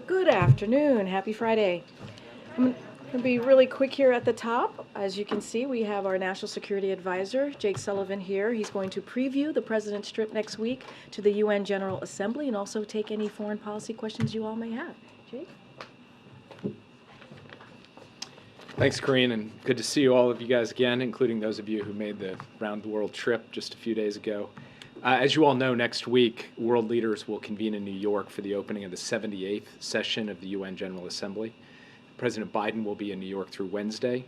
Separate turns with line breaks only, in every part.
Good afternoon. Happy Friday. I'm going to be really quick here at the top. As you can see, we have our National Security Advisor, Jake Sullivan, here. He's going to preview the President's trip next week to the UN General Assembly and also take any foreign policy questions you all may have. Jake?
Thanks, Karine, and good to see all of you guys again, including those of you who made the round-the-world trip just a few days ago. As you all know, next week, world leaders will convene in New York for the opening of the 78th session of the UN General Assembly. President Biden will be in New York through Wednesday,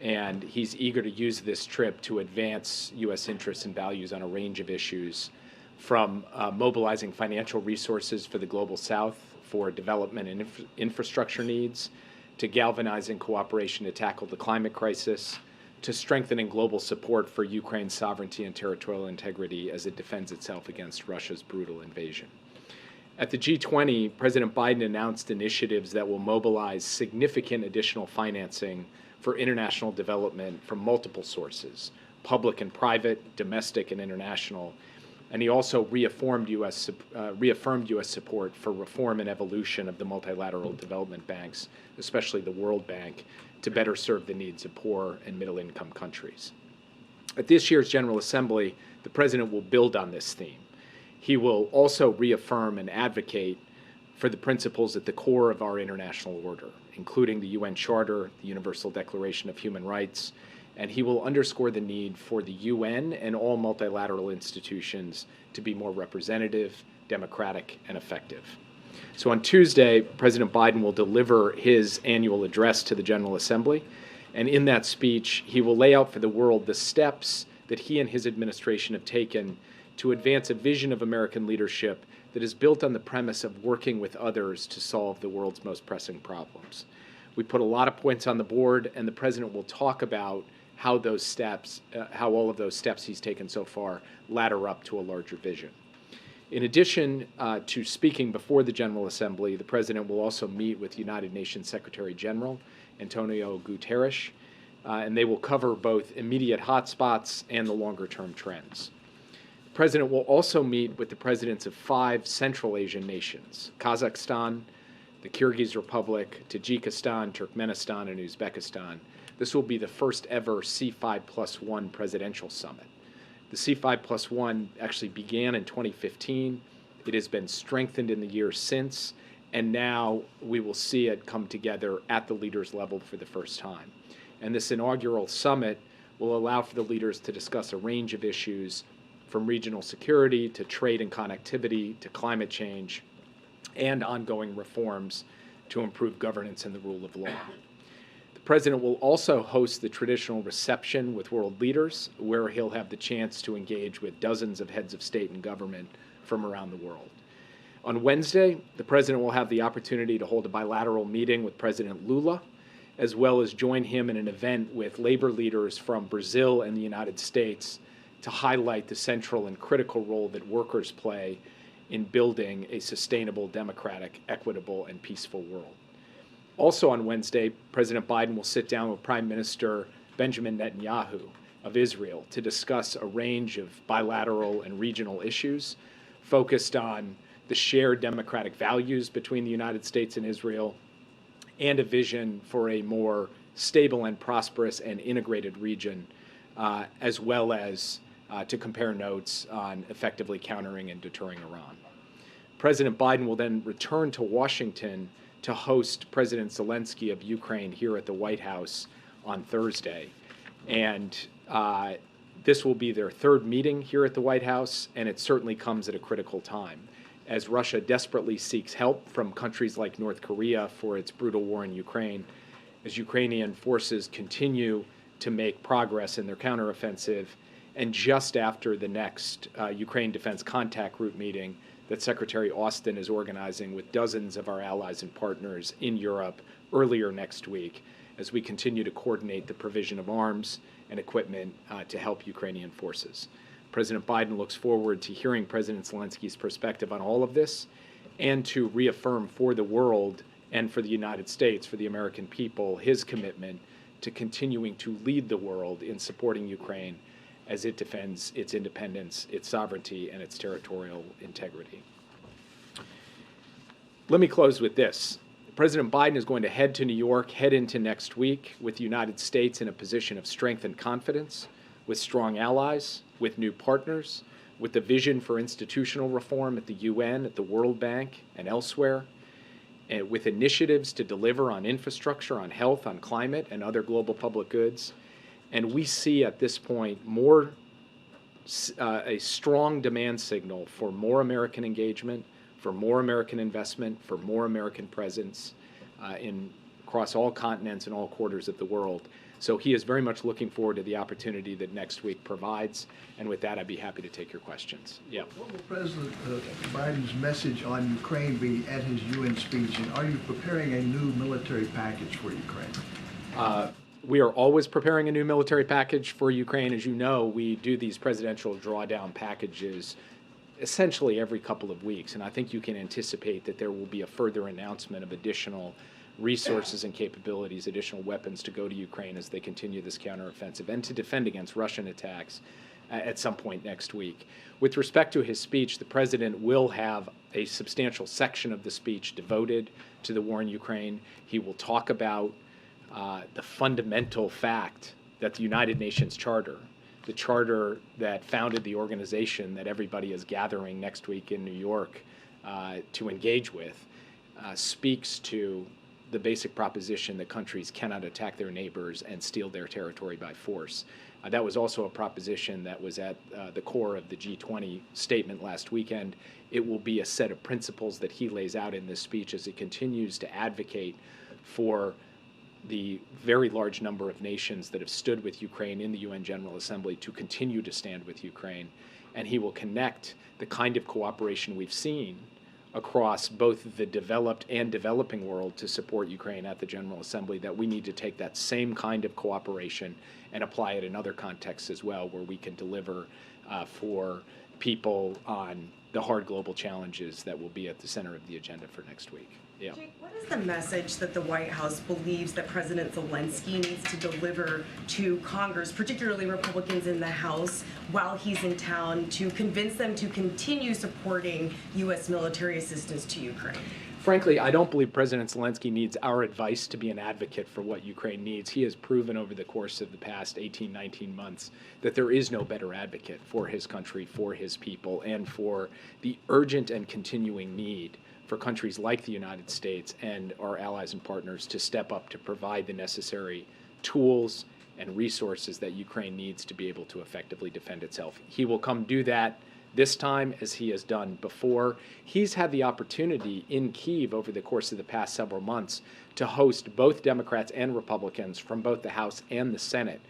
and he's eager to use this trip to advance U.S. interests and values on a range of issues, from mobilizing financial resources for the Global South for development and infrastructure needs, to galvanizing cooperation to tackle the climate crisis, to strengthening global support for Ukraine's sovereignty and territorial integrity as it defends itself against Russia's brutal invasion. At the G20, President Biden announced initiatives that will mobilize significant additional financing for international development from multiple sources, public and private, domestic and international. And he also reaffirmed U.S. support for reform and evolution of the multilateral development banks, especially the World Bank, to better serve the needs of poor and middle-income countries. At this year's General Assembly, the President will build on this theme. He will also reaffirm and advocate for the principles at the core of our international order, including the UN Charter, the Universal Declaration of Human Rights, and he will underscore the need for the UN and all multilateral institutions to be more representative, democratic, and effective. So on Tuesday, President Biden will deliver his annual address to the General Assembly, and in that speech, he will lay out for the world the steps that he and his administration have taken to advance a vision of American leadership that is built on the premise of working with others to solve the world's most pressing problems. We put a lot of points on the board, and the President will talk about how those steps, how all of those steps he's taken so far ladder up to a larger vision. In addition to speaking before the General Assembly, the President will also meet with United Nations Secretary General Antonio Guterres, and they will cover both immediate hotspots and the longer-term trends. The President will also meet with the presidents of 5 Central Asian nations: Kazakhstan, the Kyrgyz Republic, Tajikistan, Turkmenistan, and Uzbekistan. This will be the first ever C5+1 presidential summit. The C5+1 actually began in 2015. It has been strengthened in the years since, and now we will see it come together at the leaders' level for the first time. And this inaugural summit will allow for the leaders to discuss a range of issues, from regional security to trade and connectivity to climate change, and ongoing reforms to improve governance and the rule of law. The President will also host the traditional reception with world leaders, where he'll have the chance to engage with dozens of heads of state and government from around the world. On Wednesday, the President will have the opportunity to hold a bilateral meeting with President Lula, as well as join him in an event with labor leaders from Brazil and the United States to highlight the central and critical role that workers play in building a sustainable, democratic, equitable, and peaceful world. Also on Wednesday, President Biden will sit down with Prime Minister Benjamin Netanyahu of Israel to discuss a range of bilateral and regional issues focused on the shared democratic values between the United States and Israel, and a vision for a more stable and prosperous and integrated region, as well as to compare notes on effectively countering and deterring Iran. President Biden will then return to Washington to host President Zelensky of Ukraine here at the White House on Thursday. And this will be their 3rd meeting here at the White House, and it certainly comes at a critical time, as Russia desperately seeks help from countries like North Korea for its brutal war in Ukraine, as Ukrainian forces continue to make progress in their counteroffensive, and just after the next Ukraine Defense Contact Group meeting that Secretary Austin is organizing with dozens of our allies and partners in Europe earlier next week, as we continue to coordinate the provision of arms and equipment to help Ukrainian forces. President Biden looks forward to hearing President Zelensky's perspective on all of this, and to reaffirm for the world and for the United States, for the American people, his commitment to continuing to lead the world in supporting Ukraine as it defends its independence, its sovereignty, and its territorial integrity. Let me close with this. President Biden is going to head to New York, head into next week with the United States in a position of strength and confidence, with strong allies, with new partners, with the vision for institutional reform at the UN, at the World Bank, and elsewhere, and with initiatives to deliver on infrastructure, on health, on climate, and other global public goods. And we see at this point a strong demand signal for more American engagement, for more American investment, for more American presence across all continents and all quarters of the world. So he is very much looking forward to the opportunity that next week provides. And with that, I'd be happy to take your questions. Yeah.
What will President Biden's message on Ukraine be at his UN speech? And are you preparing a new military package for Ukraine?
We are always preparing a new military package for Ukraine. As you know, we do these presidential drawdown packages essentially every couple of weeks. And I think you can anticipate that there will be a further announcement of additional resources and capabilities, additional weapons to go to Ukraine as they continue this counteroffensive and to defend against Russian attacks at some point next week. With respect to his speech, the president will have a substantial section of the speech devoted to the war in Ukraine. He will talk about the fundamental fact that the United Nations Charter, the charter that founded the organization that everybody is gathering next week in New York to engage with, speaks to the basic proposition that countries cannot attack their neighbors and steal their territory by force. That was also a proposition that was at the core of the G20 statement last weekend. It will be a set of principles that he lays out in this speech as he continues to advocate for the very large number of nations that have stood with Ukraine in the UN General Assembly to continue to stand with Ukraine. And he will connect the kind of cooperation we've seen across both the developed and developing world to support Ukraine at the General Assembly, that we need to take that same kind of cooperation and apply it in other contexts as well, where we can deliver for people on the hard global challenges that will be at the center of the agenda for next week. Yeah.
Jake, what is the message that the White House believes that President Zelensky needs to deliver to Congress, particularly Republicans in the House, while he's in town, to convince them to continue supporting U.S. military assistance to Ukraine?
Frankly, I don't believe President Zelensky needs our advice to be an advocate for what Ukraine needs. He has proven over the course of the past 18, 19 months that there is no better advocate for his country, for his people, and for the urgent and continuing need for countries like the United States and our allies and partners to step up to provide the necessary tools and resources that Ukraine needs to be able to effectively defend itself. He will come do that this time, as he has done before. He's had the opportunity in Kyiv over the course of the past several months to host both Democrats and Republicans from both the House and the Senate.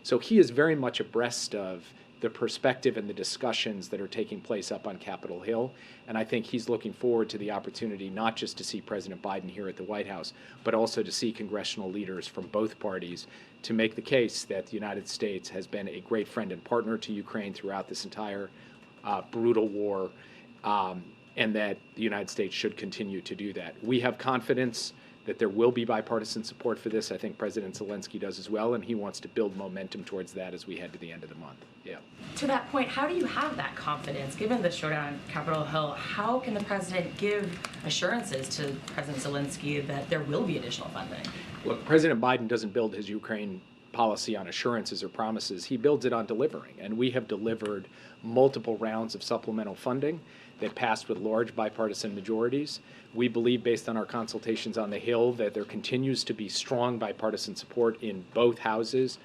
So he is very much abreast of the perspective and the discussions that are taking place up on Capitol Hill. And I think he's looking forward to the opportunity not just to see President Biden here at the White House, but also to see congressional leaders from both parties to make the case that the United States has been a great friend and partner to Ukraine throughout this entire brutal war, and that the United States should continue to do that. We have confidence that there will be bipartisan support for this. I think President Zelensky does as well, and he wants to build momentum towards that as we head to the end of the month. Yeah.
To that point, how do you have that confidence? Given the showdown on Capitol Hill, how can the president give assurances to President Zelensky that there will be additional funding?
Look, President Biden doesn't build his Ukraine policy on assurances or promises. He builds it on delivering, and we have delivered multiple rounds of supplemental funding that passed with large bipartisan majorities. We believe, based on our consultations on the Hill, that there continues to be strong bipartisan support in both houses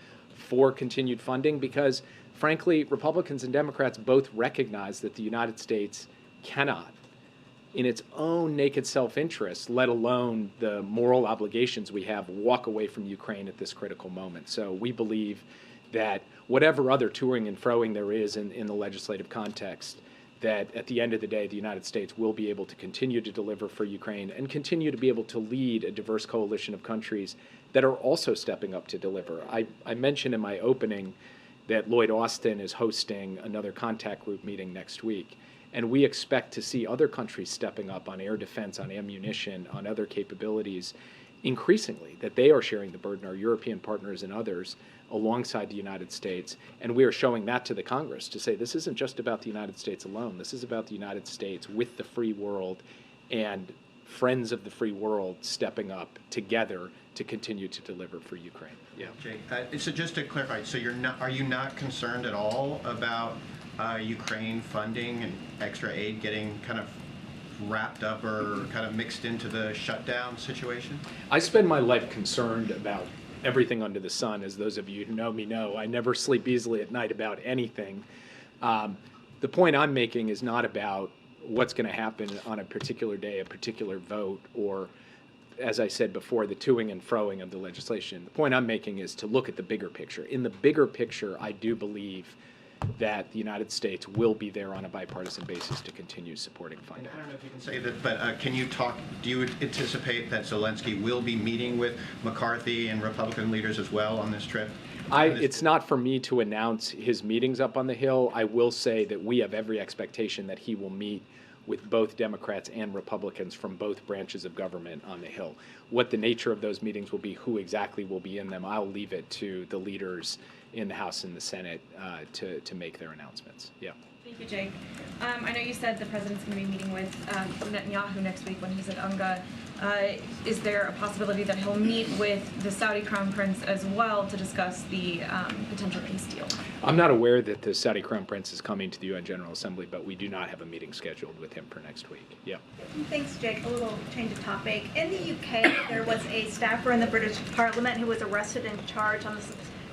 for continued funding because, frankly, Republicans and Democrats both recognize that the United States cannot, in its own naked self-interest, let alone the moral obligations we have, walk away from Ukraine at this critical moment. So we believe that whatever other toing and froing there is in the legislative context, that at the end of the day, the United States will be able to continue to deliver for Ukraine and continue to be able to lead a diverse coalition of countries that are also stepping up to deliver. I mentioned in my opening that Lloyd Austin is hosting another contact group meeting next week. And we expect to see other countries stepping up on air defense, on ammunition, on other capabilities increasingly, that they are sharing the burden, our European partners and others, alongside the United States. And we are showing that to the Congress to say this isn't just about the United States alone. This is about the United States with the free world and friends of the free world stepping up together to continue to deliver for Ukraine. Yeah.
Jake, so just to clarify, so are you not concerned at all about Ukraine funding and extra aid getting kind of wrapped up or kind of mixed into the shutdown situation?
I spend my life concerned about everything under the sun. As those of you who know me know, I never sleep easily at night about anything. The point I'm making is not about what's going to happen on a particular day, a particular vote, or, as I said before, the toing and froing of the legislation. The point I'm making is to look at the bigger picture. In the bigger picture, I do believe that the United States will be there on a bipartisan basis to continue supporting funding.
I don't know if you can say that, but can you talk, do you anticipate that Zelensky will be meeting with McCarthy and Republican leaders as well on this trip?
It's not for me to announce his meetings up on the Hill. I will say that we have every expectation that he will meet with both Democrats and Republicans from both branches of government on the Hill. What the nature of those meetings will be, who exactly will be in them, I'll leave it to the leaders in the House and the Senate to make their announcements. Yeah.
Thank you, Jake. I know you said the president's going to be meeting with Netanyahu next week when he's at UNGA. Is there a possibility that he'll meet with the Saudi Crown Prince as well to discuss the potential peace deal?
I'm not aware that the Saudi Crown Prince is coming to the UN General Assembly, but we do not have a meeting scheduled with him for next week. Yeah.
Thanks, Jake. A little change of topic. In the UK, there was a staffer in the British Parliament who was arrested and charged on the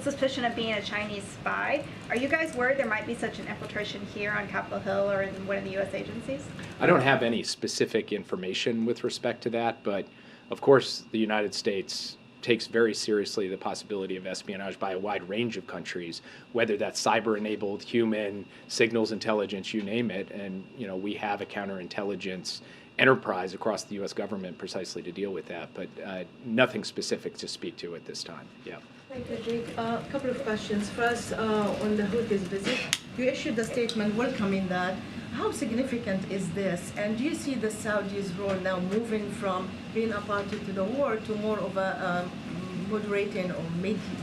suspicion of being a Chinese spy. Are you guys worried there might be such an infiltration here on Capitol Hill or in one of the U.S. agencies?
I don't have any specific information with respect to that, but of course the United States takes very seriously the possibility of espionage by a wide range of countries, whether that's cyber-enabled, human, signals intelligence, you name it. And we have a counterintelligence enterprise across the U.S. government precisely to deal with that, but nothing specific to speak to at this time. Yeah.
Thank you, Jake. A couple of questions. First, on the Houthis visit, you issued a statement welcoming that. How significant is this? And do you see the Saudis' role now moving from being a party to the war to more of a moderating or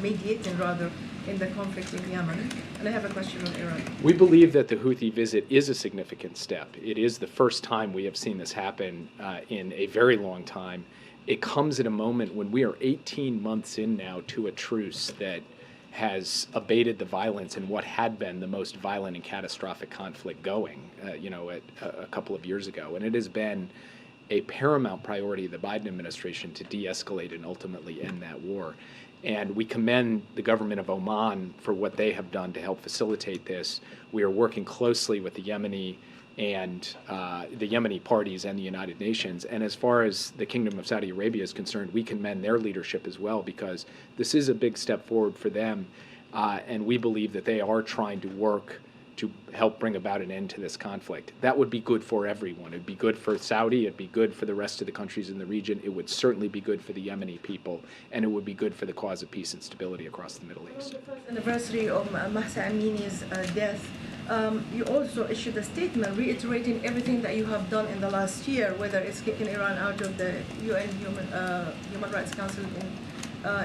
mediating rather in the conflict in Yemen? And I have a question on Iran.
We believe that the Houthi visit is a significant step. It is the first time we have seen this happen in a very long time. It comes at a moment when we are 18 months in now to a truce that has abated the violence in what had been the most violent and catastrophic conflict going, a couple of years ago. And it has been a paramount priority of the Biden administration to de-escalate and ultimately end that war. And we commend the government of Oman for what they have done to help facilitate this. We are working closely with the Yemeni parties and the United Nations. And as far as the Kingdom of Saudi Arabia is concerned, we commend their leadership as well, because this is a big step forward for them. And we believe that they are trying to work to help bring about an end to this conflict. That would be good for everyone. It would be good for Saudi, it'd be good for the rest of the countries in the region, it would certainly be good for the Yemeni people, and it would be good for the cause of peace and stability across the Middle East.
On the first anniversary of Mahsa Amini's death, you also issued a statement reiterating everything that you have done in the last year, whether it's kicking Iran out of the UN Human Rights Council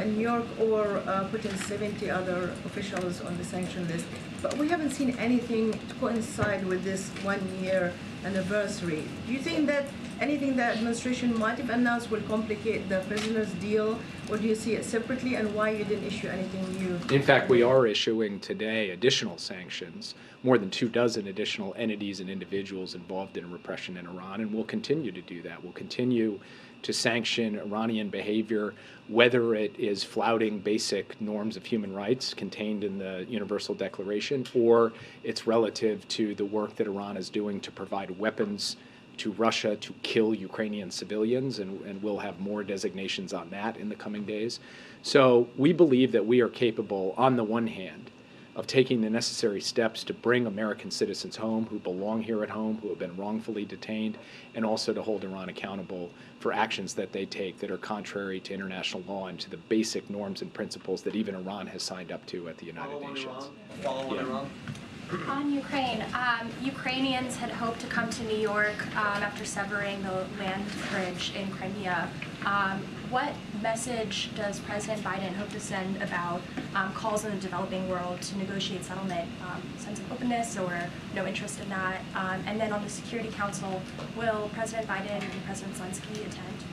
in New York or putting 70 other officials on the sanction list. But we haven't seen anything to coincide with this 1 year anniversary. Do you think that anything the administration might have announced will complicate the prisoners deal, or do you see it separately, and why you didn't issue anything new?
In fact, we are issuing today additional sanctions, more than 24 additional entities and individuals involved in repression in Iran, and we'll continue to do that. We'll continue to sanction Iranian behavior, whether it is flouting basic norms of human rights contained in the Universal Declaration, or it's relative to the work that Iran is doing to provide weapons to Russia to kill Ukrainian civilians, and we'll have more designations on that in the coming days. So we believe that we are capable, on the one hand, of taking the necessary steps to bring American citizens home who belong here at home, who have been wrongfully detained, and also to hold Iran accountable for actions that they take that are contrary to international law and to the basic norms and principles that even Iran has signed up to at the United Nations.
Follow on Iran. On Ukraine, Ukrainians had hoped to come to New York after severing the land bridge in Crimea. What message does President Biden hope to send about calls in the developing world to negotiate settlement? Sense of openness or no interest in that? And then on the Security Council, will President Biden and President Zelensky attend?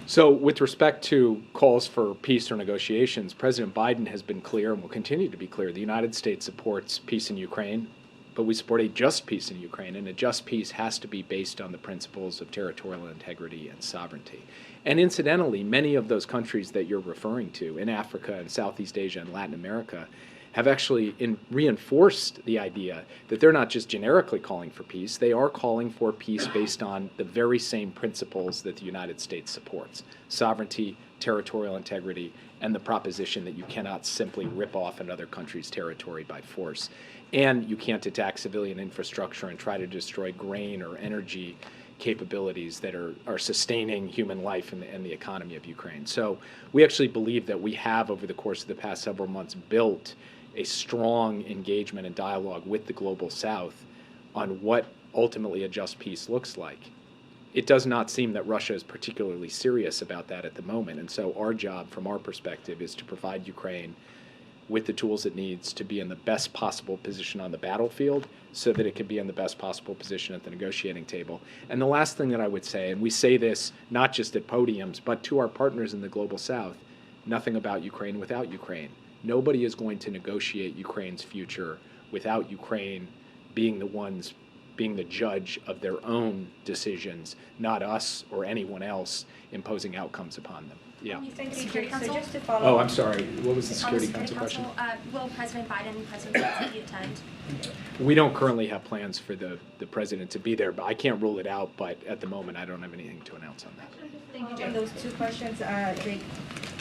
So with respect to calls for peace or negotiations, President Biden has been clear and will continue to be clear. The United States supports peace in Ukraine, but we support a just peace in Ukraine, and a just peace has to be based on the principles of territorial integrity and sovereignty. And incidentally, many of those countries that you're referring to in Africa and Southeast Asia and Latin America have actually reinforced the idea that they're not just generically calling for peace, they are calling for peace based on the very same principles that the United States supports: sovereignty, territorial integrity, and the proposition that you cannot simply rip off another country's territory by force. And you can't attack civilian infrastructure and try to destroy grain or energy capabilities that are sustaining human life and the economy of Ukraine. So we actually believe that we have, over the course of the past several months, built a strong engagement and dialogue with the Global South on what ultimately a just peace looks like. It does not seem that Russia is particularly serious about that at the moment, and so our job from our perspective is to provide Ukraine with the tools it needs to be in the best possible position on the battlefield so that it can be in the best possible position at the negotiating table. And the last thing that I would say, and we say this not just at podiums, but to our partners in the Global South, nothing about Ukraine without Ukraine. Nobody is going to negotiate Ukraine's future without Ukraine being the judge of their own decisions, not us or anyone else imposing outcomes upon them. Yeah.
Thank you, Security Council.
So just to follow
Oh,
up.
I'm sorry. What was the
On the
Security Council question?
Will President Biden and President Zelensky attend?
We don't currently have plans for the president to be there, but I can't rule it out. But at the moment, I don't have anything to announce on that.
Thank you, Jake. Those two questions, Jake.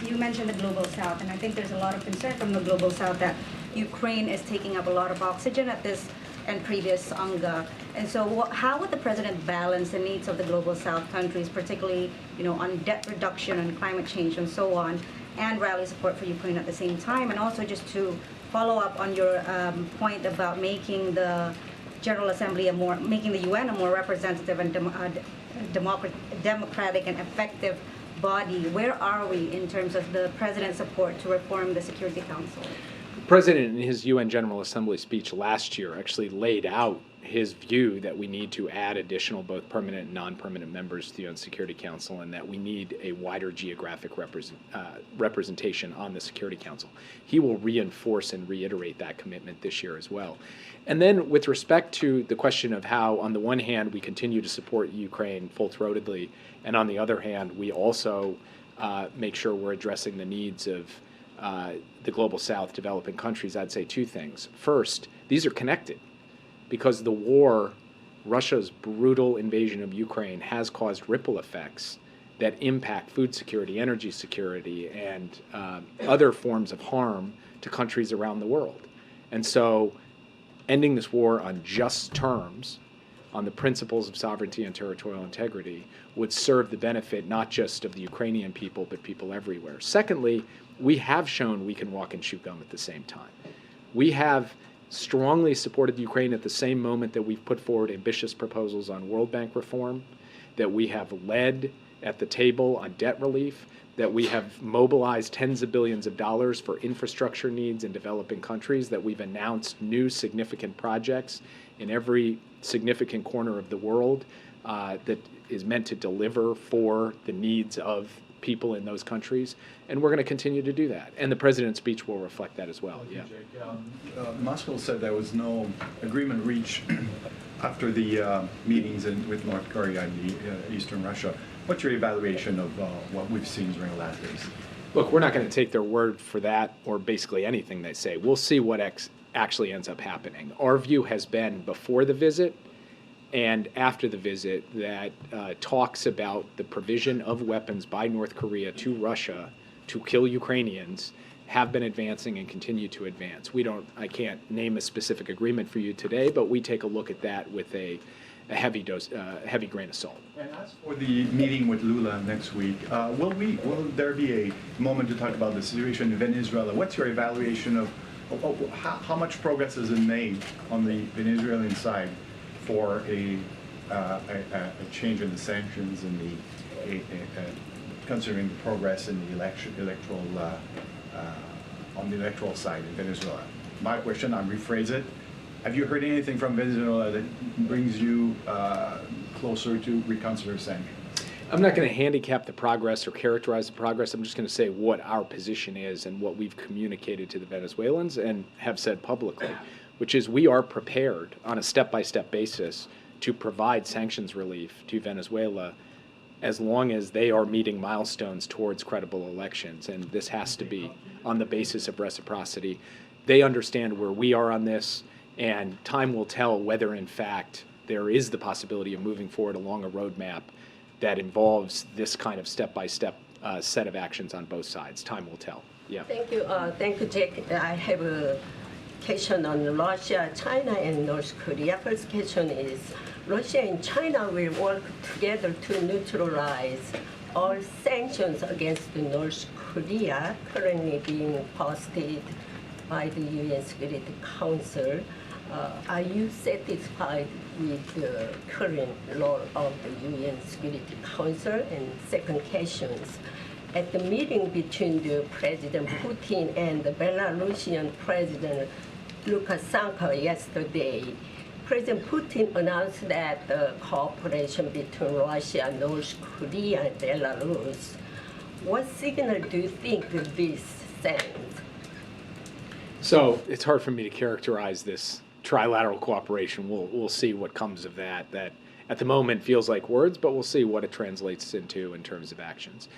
You mentioned the Global South, and I think there's a lot of concern from the Global South that Ukraine is taking up a lot of oxygen at this and previous UNGA. And so how would the president balance the needs of the Global South countries, particularly on debt reduction and climate change and so on, and rally support for Ukraine at the same time? And also just to follow up on your point about making the General Assembly making the UN a more representative and democratic and effective body, where are we in terms of the president's support to reform the Security Council?
The president, in his UN General Assembly speech last year, actually laid out his view that we need to add additional both permanent and non-permanent members to the UN Security Council, and that we need a wider geographic representation on the Security Council. He will reinforce and reiterate that commitment this year as well. And then with respect to the question of how, on the one hand, we continue to support Ukraine full-throatedly, and on the other hand, we also make sure we're addressing the needs of the Global South developing countries, I'd say two things. First, these are connected, because the war, Russia's brutal invasion of Ukraine, has caused ripple effects that impact food security, energy security, and other forms of harm to countries around the world. And so ending this war on just terms, on the principles of sovereignty and territorial integrity, would serve the benefit not just of the Ukrainian people, but people everywhere. Secondly, we have shown we can walk and chew gum at the same time. We have strongly supported Ukraine at the same moment that we've put forward ambitious proposals on World Bank reform, that we have led at the table on debt relief, that we have mobilized tens of billions of dollars for infrastructure needs in developing countries, that we've announced new significant projects in every significant corner of the world that is meant to deliver for the needs of people in those countries, and we're going to continue to do that. And the president's speech will reflect that as well. Yeah.
Moscow said there was no agreement reached after the meetings with North Korea and Eastern Russia. What's your evaluation of what we've seen during the last days?
Look, we're not going to take their word for that or basically anything they say. We'll see what actually ends up happening. Our view has been before the visit and after the visit that talks about the provision of weapons by North Korea to Russia to kill Ukrainians have been advancing and continue to advance. I can't name a specific agreement for you today, but we take a look at that with a heavy grain of salt.
And as for the meeting with Lula next week, will there be a moment to talk about the situation in Venezuela? What's your evaluation of How much progress has been made on the Venezuelan side for a change in the sanctions and considering the progress in the electoral on the electoral side in Venezuela? My question, I'll rephrase it. Have you heard anything from Venezuela that brings you closer to reconsider sanctions?
I'm not going to handicap the progress or characterize the progress. I'm just going to say what our position is and what we've communicated to the Venezuelans and have said publicly, which is we are prepared on a step-by-step basis to provide sanctions relief to Venezuela as long as they are meeting milestones towards credible elections. And this has to be on the basis of reciprocity. They understand where we are on this, and time will tell whether, in fact, there is the possibility of moving forward along a roadmap that involves this kind of step-by-step set of actions on both sides. Time will tell. Yeah.
Thank you, Jake. I have a question on Russia, China, and North Korea. First question is, Russia and China will work together to neutralize all sanctions against North Korea currently being posted by the UN Security Council. Are you satisfied with the current role of the UN Security Council? And second question, at the meeting between the President Putin and the Belarusian President Lukashenko yesterday, President Putin announced that the cooperation between Russia, North Korea, and Belarus. What signal do you think this sends?
So it's hard for me to characterize this trilateral cooperation. We'll see what comes of that. That at the moment feels like words, but we'll see what it translates into in terms of actions.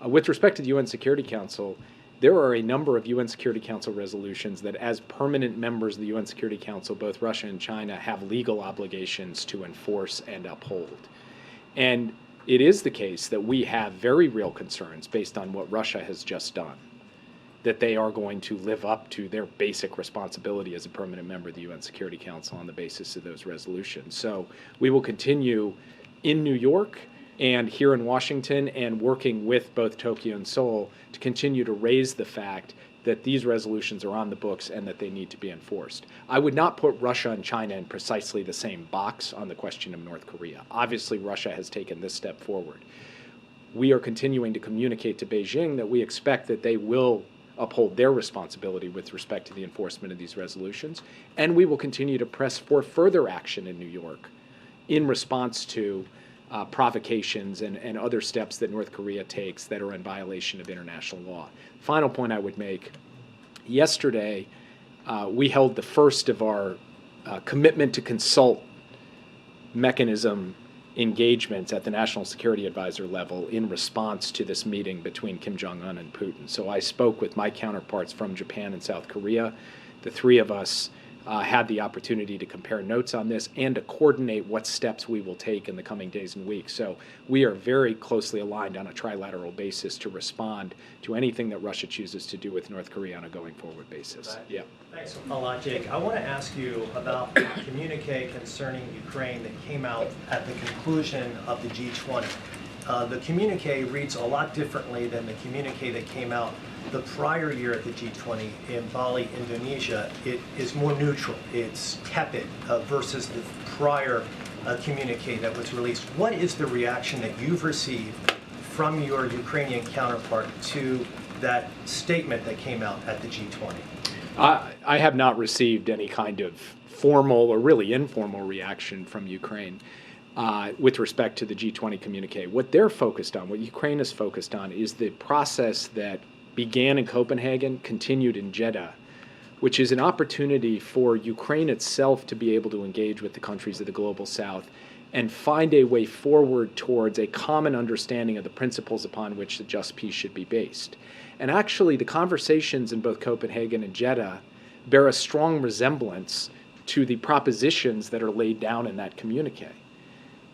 With respect to the UN Security Council, there are a number of UN Security Council resolutions that, as permanent members of the UN Security Council, both Russia and China have legal obligations to enforce and uphold. And it is the case that we have very real concerns based on what Russia has just done, that they are going to live up to their basic responsibility as a permanent member of the UN Security Council on the basis of those resolutions. So we will continue in New York and here in Washington and working with both Tokyo and Seoul to continue to raise the fact that these resolutions are on the books and that they need to be enforced. I would not put Russia and China in precisely the same box on the question of North Korea. Obviously, Russia has taken this step forward. We are continuing to communicate to Beijing that we expect that they will uphold their responsibility with respect to the enforcement of these resolutions, and we will continue to press for further action in New York in response to provocations and other steps that North Korea takes that are in violation of international law. Final point I would make, yesterday we held the first of our commitment to consult mechanism engagements at the National Security Advisor level in response to this meeting between Kim Jong-un and Putin. So I spoke with my counterparts from Japan and South Korea. The three of us had the opportunity to compare notes on this and to coordinate what steps we will take in the coming days and weeks. So we are very closely aligned on a trilateral basis to respond to anything that Russia chooses to do with North Korea on a going forward basis. Yeah.
Thanks a lot, Jake. I want to ask you about the communique concerning Ukraine that came out at the conclusion of the G20. The communique reads a lot differently than the communique that came out the prior year at the G20 in Bali, Indonesia. It is more neutral. It's tepid versus the prior communique that was released. What is the reaction that you've received from your Ukrainian counterpart to that statement that came out at the G20?
I have not received any kind of formal or really informal reaction from Ukraine with respect to the G20 communique. What they're focused on, what Ukraine is focused on, is the process that began in Copenhagen, continued in Jeddah, which is an opportunity for Ukraine itself to be able to engage with the countries of the Global South and find a way forward towards a common understanding of the principles upon which the just peace should be based. And actually, the conversations in both Copenhagen and Jeddah bear a strong resemblance to the propositions that are laid down in that communique.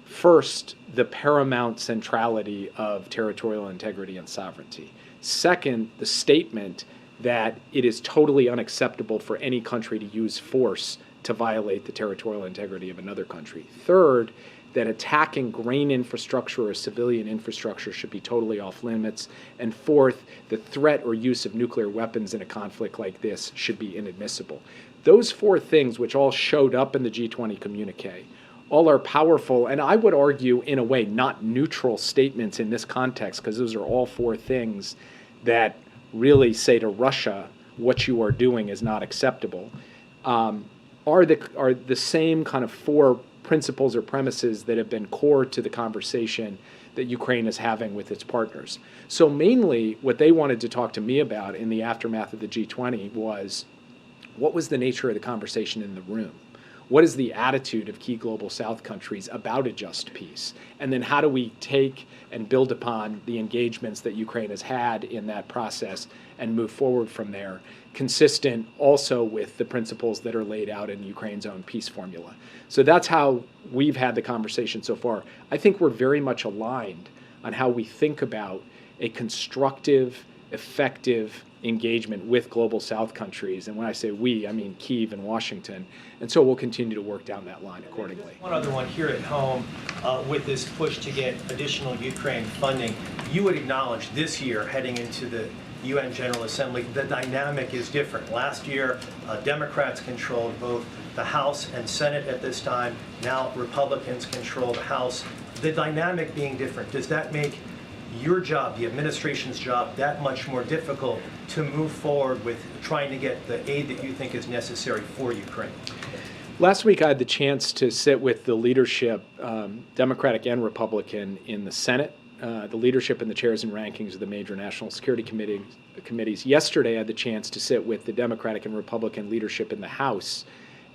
First, the paramount centrality of territorial integrity and sovereignty. Second, the statement that it is totally unacceptable for any country to use force to violate the territorial integrity of another country. Third, that attacking grain infrastructure or civilian infrastructure should be totally off limits. And fourth, the threat or use of nuclear weapons in a conflict like this should be inadmissible. Those four things, which all showed up in the G20 communique, all are powerful, and I would argue, in a way, not neutral statements in this context, because those are all four things that really say to Russia, what you are doing is not acceptable, are the same kind of four principles or premises that have been core to the conversation that Ukraine is having with its partners. So mainly what they wanted to talk to me about in the aftermath of the G20 was, what was the nature of the conversation in the room? What is the attitude of key global South countries about a just peace? And then how do we take and build upon the engagements that Ukraine has had in that process and move forward from there, consistent also with the principles that are laid out in Ukraine's own peace formula. So that's how we've had the conversation so far. I think we're very much aligned on how we think about a constructive, effective engagement with global South countries. And when I say we, I mean Kyiv and Washington. And so we'll continue to work down that line accordingly.
One other one here at home, with this push to get additional Ukraine funding, you would acknowledge this year, heading into the UN General Assembly, the dynamic is different. Last year, Democrats controlled both the House and Senate at this time. Now Republicans control the House. The dynamic being different, does that make your job, the administration's job, that much more difficult to move forward with trying to get the aid that you think is necessary for Ukraine?
Last week I had the chance to sit with the leadership, Democratic and Republican, in the Senate, the leadership and the chairs and rankings of the major national security committees. Yesterday I had the chance to sit with the Democratic and Republican leadership in the House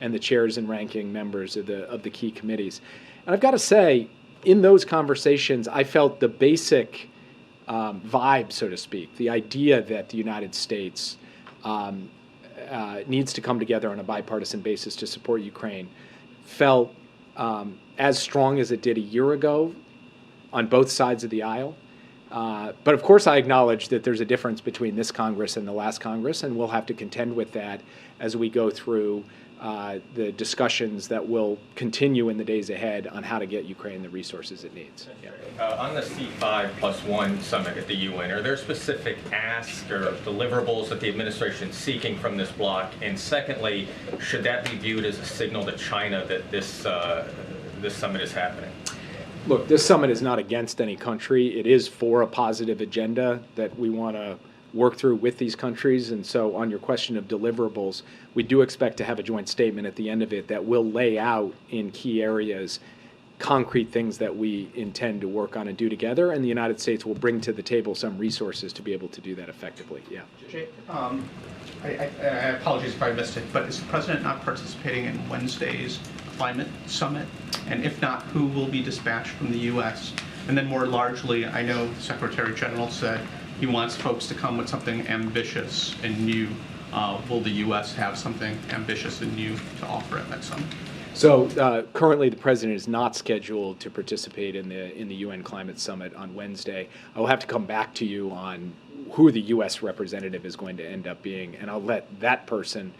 and the chairs and ranking members of the key committees. And I've got to say, in those conversations, I felt the basic vibe, so to speak, the idea that the United States needs to come together on a bipartisan basis to support Ukraine, felt as strong as it did a year ago on both sides of the aisle. But of course, I acknowledge that there's a difference between this Congress and the last Congress, and we'll have to contend with that as we go through the discussions that will continue in the days ahead on how to get Ukraine the resources it needs. Yeah.
On the C5+1 summit at the UN, are there specific asks or deliverables that the administration is seeking from this bloc? And secondly, should that be viewed as a signal to China that this summit is happening?
Look, this summit is not against any country. It is for a positive agenda that we want to work through with these countries. And so on your question of deliverables, we do expect to have a joint statement at the end of it that will lay out in key areas concrete things that we intend to work on and do together, and the United States will bring to the table some resources to be able to do that effectively. Yeah.
I apologize if I missed it, but is the president not participating in Wednesday's climate summit? And if not, who will be dispatched from the U.S.? And then more largely, I know the Secretary General said he wants folks to come with something ambitious and new. Will the U.S. have something ambitious and new to offer at that summit?
So currently, the president is not scheduled to participate in the UN Climate Summit on Wednesday. I will have to come back to you on who the U.S. representative is going to end up being, and I'll let that person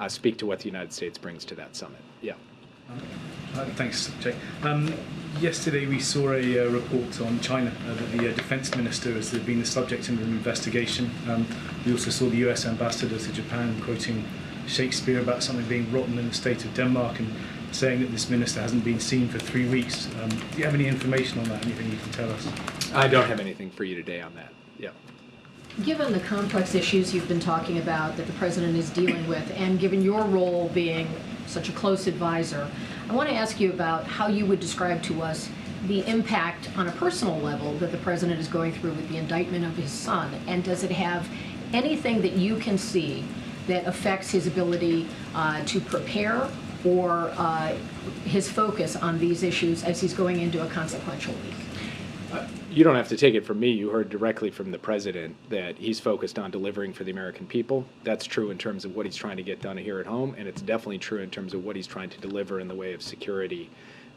speak to what the United States brings to that summit. Yeah.
Thanks, Jake. Yesterday we saw a report on China that the defense minister has been the subject of an investigation. We also saw the US ambassador to Japan quoting Shakespeare about something being rotten in the state of Denmark and saying that this minister hasn't been seen for 3 weeks. Do you have any information on that? Anything you can tell us?
I don't have anything for you today on that. Yeah.
Given the complex issues you've been talking about that the president is dealing with, and given your role being such a close advisor, I want to ask you about how you would describe to us the impact on a personal level that the president is going through with the indictment of his son, and does it have anything that you can see that affects his ability to prepare or his focus on these issues as he's going into a consequential week?
You don't have to take it from me. You heard directly from the president that he's focused on delivering for the American people. That's true in terms of what he's trying to get done here at home, and it's definitely true in terms of what he's trying to deliver in the way of security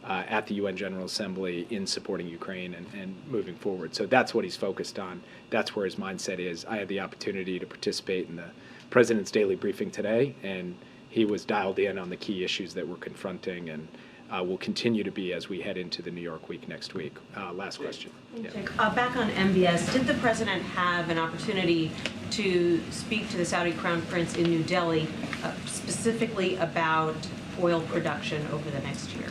at the UN General Assembly in supporting Ukraine and moving forward. So that's what he's focused on. That's where his mindset is. I had the opportunity to participate in the president's daily briefing today, and he was dialed in on the key issues that we're confronting, and will continue to be as we head into the New York week next week. Last question. Yeah.
Back on MBS, did the president have an opportunity to speak to the Saudi Crown Prince in New Delhi specifically about oil production over the next year?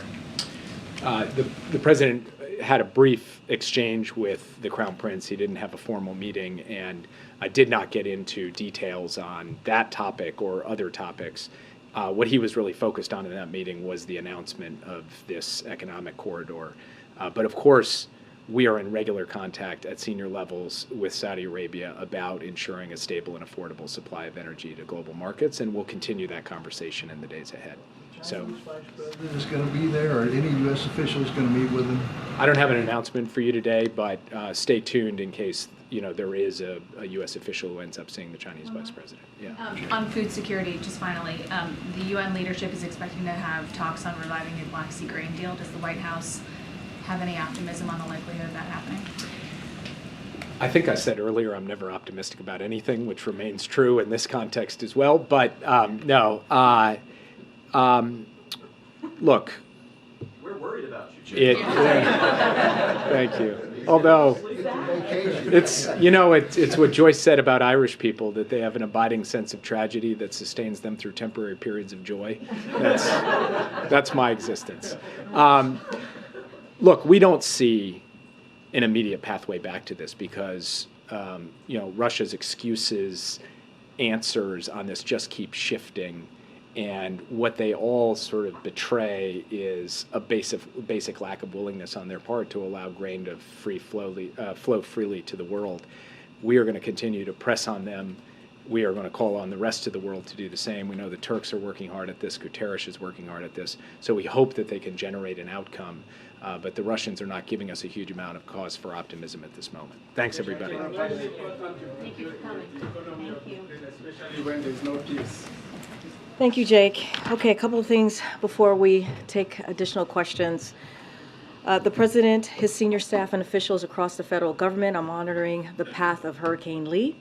The president had a brief exchange with the Crown Prince. He didn't have a formal meeting, and I did not get into details on that topic or other topics. What he was really focused on in that meeting was the announcement of this economic corridor. But of course, we are in regular contact at senior levels with Saudi Arabia about ensuring a stable and affordable supply of energy to global markets, and we'll continue that conversation in the days ahead. So,
Vice President is going to be there, or any U.S. official is going to meet with him?
I don't have an announcement for you today, but stay tuned in case there is a U.S. official who ends up seeing the Chinese vice president. Yeah.
On food security, just finally, the UN leadership is expecting to have talks on reviving a Black Sea grain deal. Does the White House have any optimism on the likelihood of that happening?
I think I said earlier I'm never optimistic about anything, which remains true in this context as well. But no. Look.
We're worried about you, Jim.
Thank you. Although it's what Joyce said about Irish people, that they have an abiding sense of tragedy that sustains them through temporary periods of joy. That's my existence. Look, we don't see an immediate pathway back to this because Russia's excuses, answers on this just keep shifting. And what they all sort of betray is a basic lack of willingness on their part to allow grain to flow freely to the world. We are going to continue to press on them. We are going to call on the rest of the world to do the same. We know the Turks are working hard at this. Guterres is working hard at this. So we hope that they can generate an outcome. But the Russians are not giving us a huge amount of cause for optimism at this moment. Thanks, everybody.
Thank you for coming. Thank you.
Especially when there's no peace.
Thank you, Jake. Okay, a couple of things before we take additional questions. The president, his senior staff, and officials across the federal government are monitoring the path of Hurricane Lee.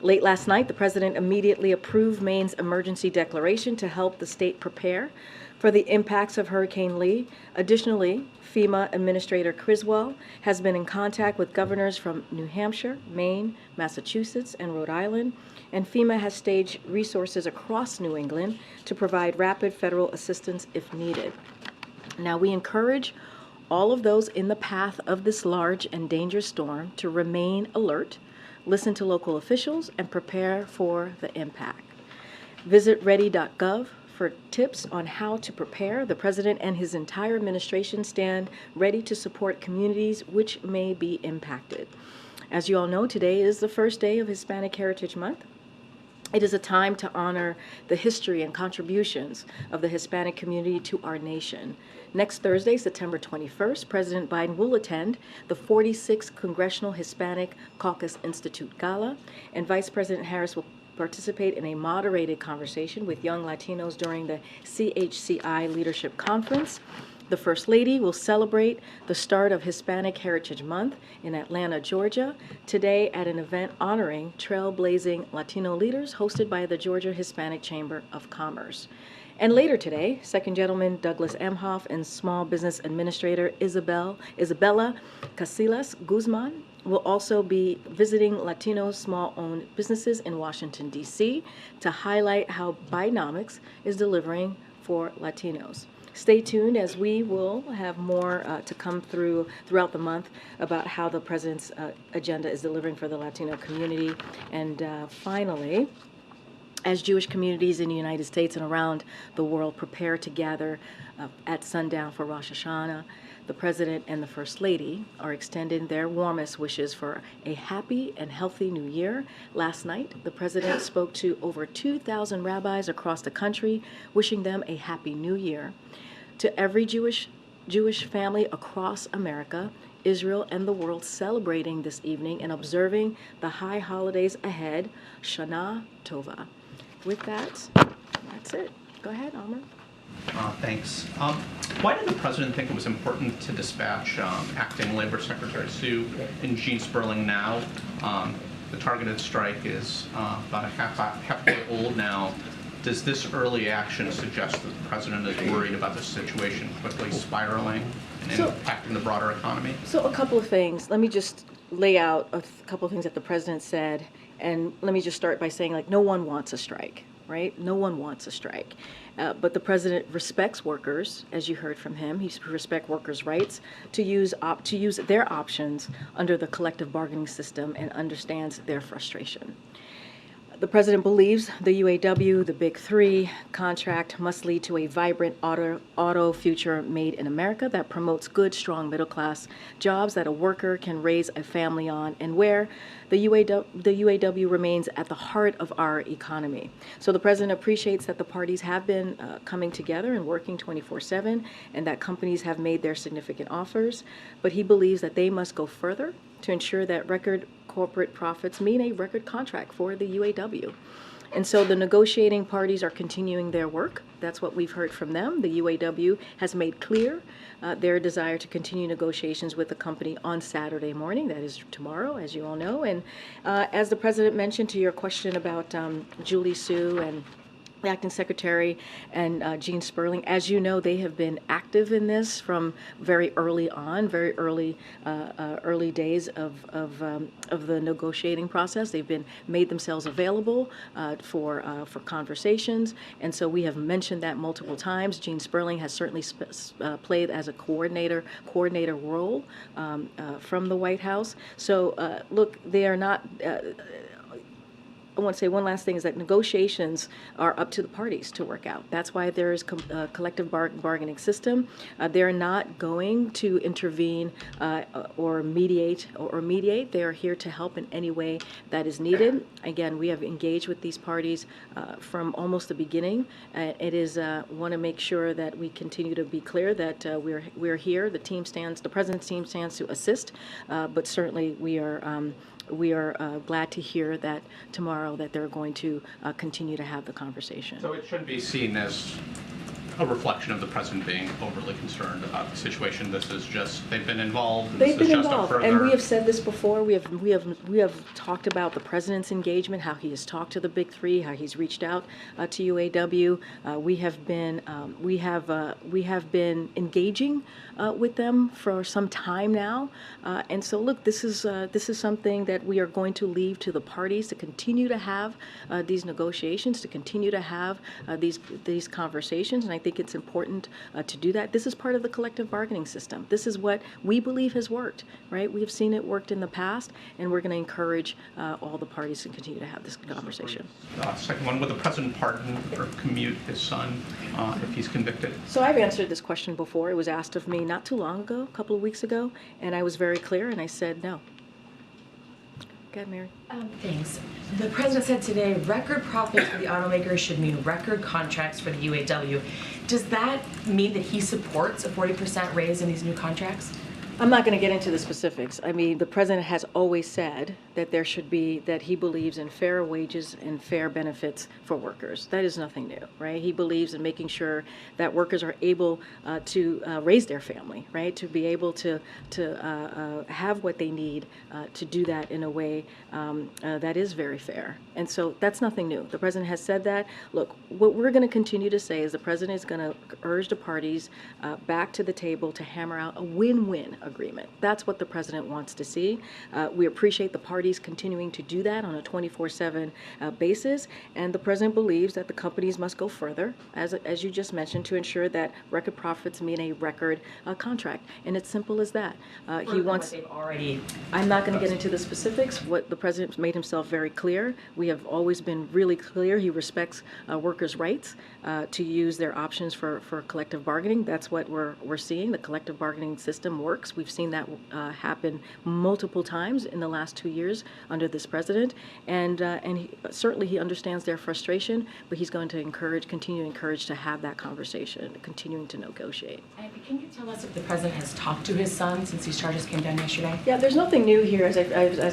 Late last night, the president immediately approved Maine's emergency declaration to help the state prepare for the impacts of Hurricane Lee. Additionally, FEMA Administrator Criswell has been in contact with governors from New Hampshire, Maine, Massachusetts, and Rhode Island, and FEMA has staged resources across New England to provide rapid federal assistance if needed. Now, we encourage all of those in the path of this large and dangerous storm to remain alert, listen to local officials, and prepare for the impact. Visit ready.gov for tips on how to prepare. The president and his entire administration stand ready to support communities which may be impacted. As you all know, today is the first day of Hispanic Heritage Month. It is a time to honor the history and contributions of the Hispanic community to our nation. Next Thursday, September 21st, President Biden will attend the 46th Congressional Hispanic Caucus Institute Gala, and Vice President Harris will participate in a moderated conversation with young Latinos during the CHCI Leadership Conference. The First Lady will celebrate the start of Hispanic Heritage Month in Atlanta, Georgia, today at an event honoring trailblazing Latino leaders hosted by the Georgia Hispanic Chamber of Commerce. And later today, Second Gentleman Douglas Emhoff and Small Business Administrator Isabella Casillas Guzman will also be visiting Latino small-owned businesses in Washington, D.C. to highlight how Bidenomics is delivering for Latinos. Stay tuned as we will have more to come throughout the month about how the president's agenda is delivering for the Latino community. And finally, as Jewish communities in the United States and around the world prepare to gather at sundown for Rosh Hashanah, the President and the First Lady are extending their warmest wishes for a happy and healthy new year. Last night, the President spoke to over 2,000 rabbis across the country, wishing them a happy new year. To every Jewish family across America, Israel, and the world celebrating this evening and observing the high holidays ahead, Shana Tova. With that, that's it. Go ahead, Amr.
Thanks. Why did the president think it was important to dispatch Acting Labor Secretary Sue and Gene Sperling now? The targeted strike is about a half day old now. Does this early action suggest that the president is worried about the situation quickly spiraling and impacting the broader economy?
So a couple of things. Let me just lay out a couple of things that the president said, and let me just start by saying, like, no one wants a strike, right? No one wants a strike. But the president respects workers, as you heard from him. He respects workers' rights to use their options under the collective bargaining system and understands their frustration. The president believes the UAW, the Big Three contract must lead to a vibrant auto future made in America that promotes good, strong middle-class jobs that a worker can raise a family on, and where the UAW remains at the heart of our economy. So the president appreciates that the parties have been coming together and working 24/7, and that companies have made their significant offers, but he believes that they must go further to ensure that record corporate profits mean a record contract for the UAW. And so the negotiating parties are continuing their work. That's what we've heard from them. The UAW has made clear their desire to continue negotiations with the company on Saturday morning. That is tomorrow, as you all know. And as the president mentioned to your question about Julie Su and the acting secretary and Jean Sperling, as you know, they have been active in this from very early on, very early days of the negotiating process. They've made themselves available for conversations, and so we have mentioned that multiple times. Jean Sperling has certainly played as a coordinator role from the White House. So look, they are not. I want to say one last thing is that negotiations are up to the parties to work out. That's why there is a collective bargaining system. They're not going to intervene or mediate. They are here to help in any way that is needed. Again, we have engaged with these parties from almost the beginning. It is want to make sure that we continue to be clear that we're here. The president's team stands to assist, but certainly we are glad to hear that tomorrow that they're going to continue to have the conversation.
So it shouldn't be seen as a reflection of the president being overly concerned about the situation. This is just, they've been involved.
They've been involved, and we have said this before. We have talked about the president's engagement, how he has talked to the Big Three, how he's reached out to UAW. We have been engaging with them for some time now, and so look, this is something that we are going to leave to the parties to continue to have these negotiations, to continue to have these conversations, and I think it's important to do that. This is part of the collective bargaining system. This is what we believe has worked, right? We have seen it worked in the past, and we're going to encourage all the parties to continue to have this conversation.
Second one, would the president pardon or commute his son if he's convicted?
So I've answered this question before. It was asked of me not too long ago, a couple of weeks ago, and I was very clear, and I said no. Go ahead, Mary.
Thanks. The president said today record profits for the automakers should mean record contracts for the UAW. Does that mean that he supports a 40% raise in these new contracts?
I'm not going to get into the specifics. I mean, the president has always said that that he believes in fair wages and fair benefits for workers. That is nothing new, right? He believes in making sure that workers are able to raise their family, right? To be able to have what they need to do that in a way that is very fair. And so that's nothing new. The president has said that. Look, what we're going to continue to say is the president is going to urge the parties back to the table to hammer out a win-win agreement. That's what the president wants to see. We appreciate the parties continuing to do that on a 24/7 basis, and the president believes that the companies must go further, as you just mentioned, to ensure that record profits mean a record contract. And it's simple as that. He wants. I'm not going to get into the specifics. What the president made himself very clear. We have always been really clear. He respects workers' rights to use their options for collective bargaining. That's what we're seeing. The collective bargaining system works. We've seen that happen multiple times in the last 2 years under this president, and certainly he understands their frustration, but he's going to continue to encourage to have that conversation, continuing to negotiate.
And can you tell us if the president has talked to his son since these charges came down yesterday?
Yeah, there's nothing new here. As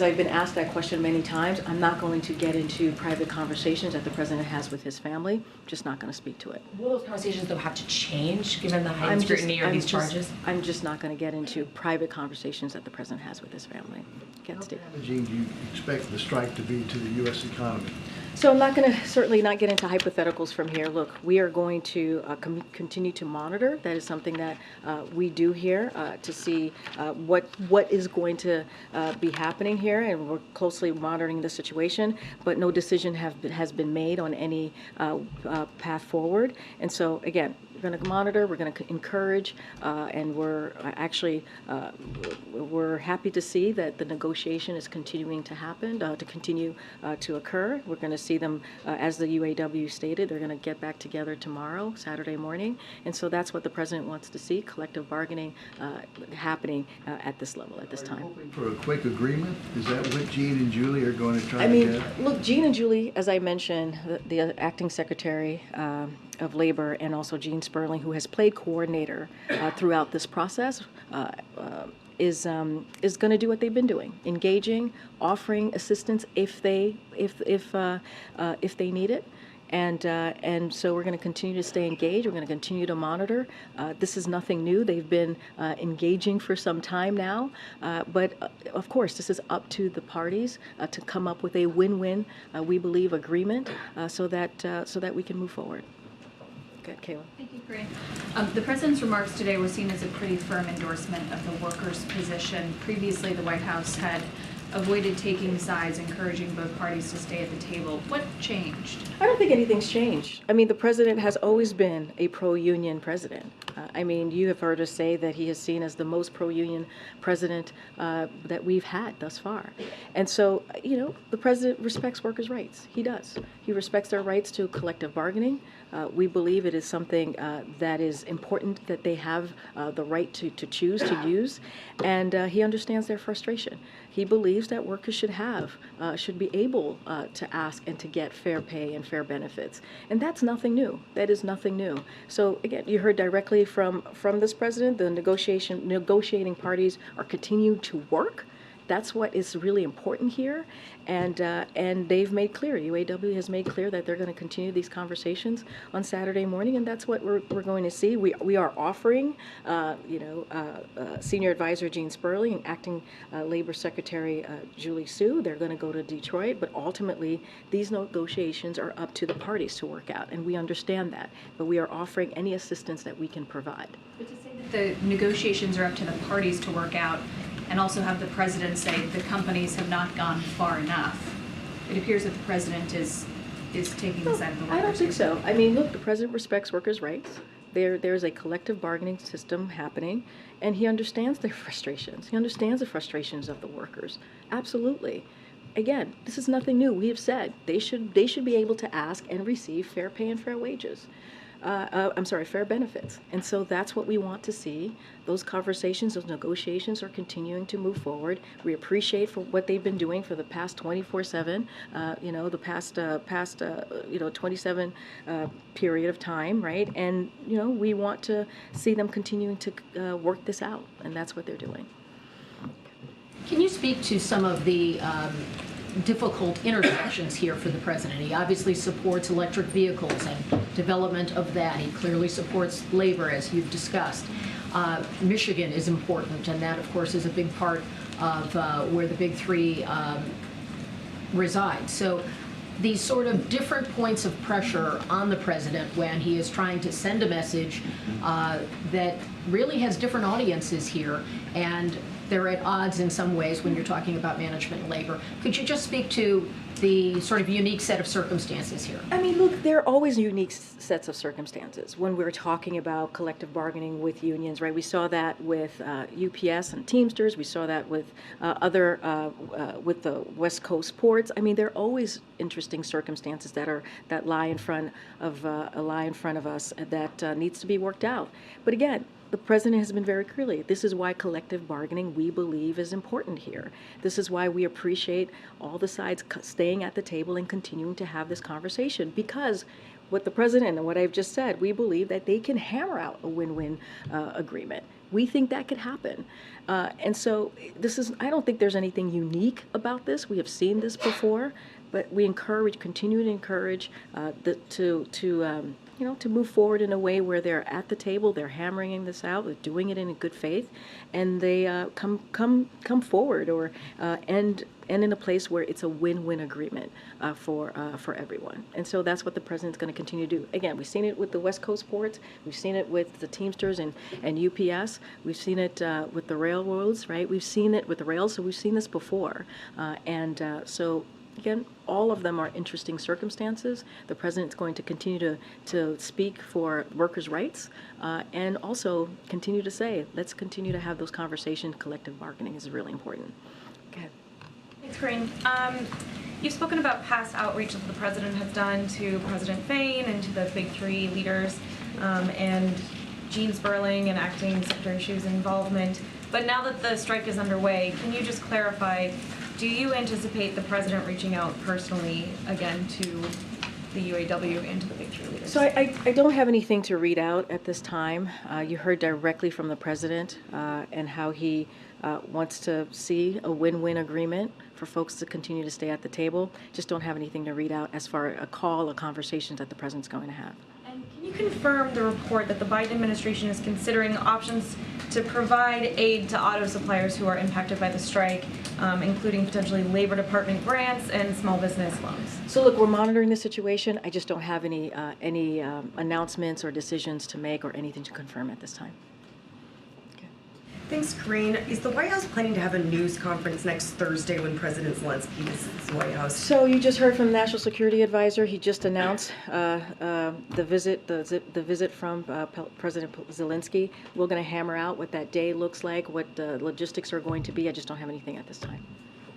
I've been asked that question many times, I'm not going to get into private conversations that the president has with his family. Just not going to speak to it.
Will those conversations though have to change given the high scrutiny of these charges?
I'm just not going to get into private conversations that the president has with his family. Can't
How damaging do you expect the strike to be to the U.S. economy?
So I'm not going to certainly not get into hypotheticals from here. Look, we are going to continue to monitor. That is something that we do here to see what is going to be happening here, and we're closely monitoring the situation. But no decision has been made on any path forward. And so again, we're going to monitor. We're going to encourage, and we're actually we're happy to see that the negotiation is continuing to happen, to continue to occur. We're going to see them, as the UAW stated, they're going to get back together tomorrow, Saturday morning, and so that's what the president wants to see: collective bargaining happening at this level, at this time.
Hoping for a quick agreement? Is that what Jean and Julie are going to try
I
to
mean,
get?
look, Jean and Julie, as I mentioned, the acting secretary of Labor, and also Jean Sperling, who has played coordinator throughout this process, is going to do what they've been doing, engaging, offering assistance if they need it. And so we're going to continue to stay engaged. We're going to continue to monitor. This is nothing new. They've been engaging for some time now. But of course, this is up to the parties to come up with a win-win, we believe, agreement so that we can move forward. Good, Kayla.
Thank you, Karine. The president's remarks today were seen as a pretty firm endorsement of the workers' position. Previously, the White House had avoided taking sides, encouraging both parties to stay at the table. What changed?
I don't think anything's changed. I mean, the president has always been a pro-union president. I mean, you have heard us say that he is seen as the most pro-union president that we've had thus far. And so, you know, the president respects workers' rights. He does. He respects their rights to collective bargaining. We believe it is something that is important that they have the right to choose to use. And he understands their frustration. He believes that workers should be able to ask and to get fair pay and fair benefits. And that's nothing new. That is nothing new. So again, you heard directly from this president, the negotiating parties are continuing to work. That's what is really important here, and they've made clear, UAW has made clear that they're going to continue these conversations on Saturday morning, and that's what we're going to see. We are offering, Senior Advisor Jean Sperling and Acting Labor Secretary Julie Su, they're going to go to Detroit, but ultimately these negotiations are up to the parties to work out, and we understand that, but we are offering any assistance that we can provide.
But to say that the negotiations are up to the parties to work out, and also have the president say the companies have not gone far enough, it appears that the president is taking the side of the workers.
I don't think so. I mean, look, the president respects workers' rights. There's a collective bargaining system happening, and he understands their frustrations. He understands the frustrations of the workers. Absolutely. Again, this is nothing new. We have said they should be able to ask and receive fair pay and fair wages. Fair benefits. And so that's what we want to see. Those conversations, those negotiations are continuing to move forward. We appreciate for what they've been doing for the past 24/7, the past 27 period of time, right? And, we want to see them continuing to work this out, and that's what they're doing.
Can you speak to some of the difficult intersections here for the president? He obviously supports electric vehicles and development of that. He clearly supports labor, as you've discussed. Michigan is important, and that, of course, is a big part of where the big three reside. So these sort of different points of pressure on the president when he is trying to send a message that really has different audiences here, and they're at odds in some ways when you're talking about management and labor. Could you just speak to the sort of unique set of circumstances here?
I mean, look, there are always unique sets of circumstances when we're talking about collective bargaining with unions, right? We saw that with UPS and Teamsters. We saw that with with the West Coast ports. I mean, there are always interesting circumstances that lie in front of us that needs to be worked out. But again, the president has been very clear. This is why collective bargaining, we believe, is important here. This is why we appreciate all the sides staying at the table and continuing to have this conversation, because what the president and what I've just said, we believe that they can hammer out a win-win agreement. We think that could happen. And so I don't think there's anything unique about this. We have seen this before, but we continue to encourage to move forward in a way where they're at the table, they're hammering this out, they're doing it in good faith, and they come forward or end in a place where it's a win-win agreement for everyone. And so that's what the president's going to continue to do. Again, we've seen it with the West Coast ports, we've seen it with the Teamsters and UPS, we've seen it with the railroads, right? We've seen it with the rails, so we've seen this before. So again, all of them are interesting circumstances. The president's going to continue to speak for workers' rights and also continue to say, let's continue to have those conversations. Collective bargaining is really important. Okay.
Thanks, Karine. You've spoken about past outreach that the president has done to President Fain and to the big three leaders and Jean Sperling and Acting Secretary Hsu's involvement. But now that the strike is underway, can you just clarify, do you anticipate the president reaching out personally again to the UAW and to the big three leaders?
So I don't have anything to read out at this time. You heard directly from the president and how he wants to see a win-win agreement for folks to continue to stay at the table. Just don't have anything to read out as far as a call or conversations that the president's going to have.
And can you confirm the report that the Biden administration is considering options to provide aid to auto suppliers who are impacted by the strike, including potentially Labor Department grants and small business loans?
So look, we're monitoring the situation. I just don't have any announcements or decisions to make or anything to confirm at this time.
Thanks, Karine. Is the White House planning to have a news conference next Thursday when President Zelensky visits the White House?
So you just heard from the National Security Advisor. He just announced the visit from President Zelensky. We're going to hammer out what that day looks like, what the logistics are going to be. I just don't have anything at this time.